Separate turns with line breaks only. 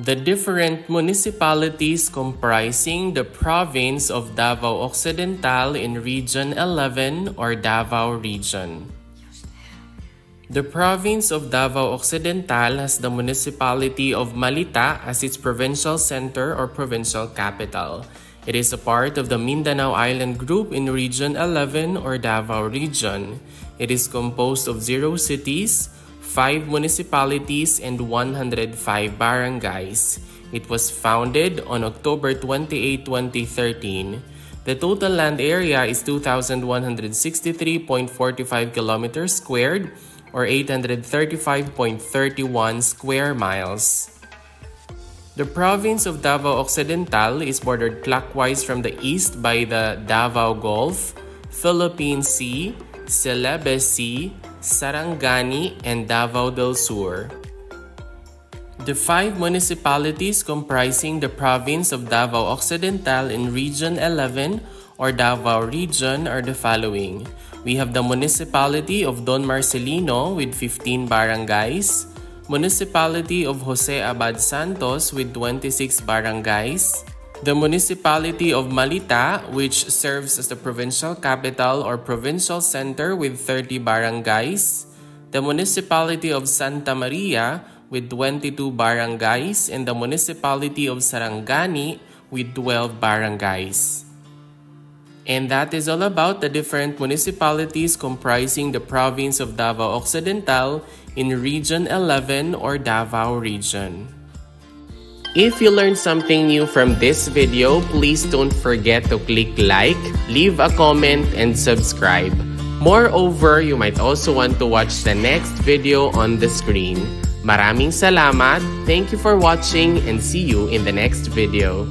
The different municipalities comprising the province of Davao Occidental in Region 11 or Davao Region. The province of Davao Occidental has the municipality of Malita as its provincial center or provincial capital. It is a part of the Mindanao Island Group in Region 11 or Davao Region. It is composed of 0 cities, 5 municipalities, and 105 barangays. It was founded on October 28, 2013. The total land area is 2,163.45 kilometers squared or 835.31 square miles. The province of Davao Occidental is bordered clockwise from the east by the Davao Gulf, Philippine Sea, Celebes Sea, Sarangani, and Davao del Sur. The 5 municipalities comprising the province of Davao Occidental in Region 11 or Davao Region are the following. We have the municipality of Don Marcelino with 15 barangays, municipality of Jose Abad Santos with 26 barangays, the municipality of Malita, which serves as the provincial capital or provincial center with 30 barangays, the municipality of Santa Maria with 22 barangays, and the municipality of Sarangani with 12 barangays. And that is all about the different municipalities comprising the province of Davao Occidental in Region 11 or Davao Region. If you learned something new from this video, please don't forget to click like, leave a comment, and subscribe. Moreover, you might also want to watch the next video on the screen. Maraming salamat, thank you for watching, and see you in the next video.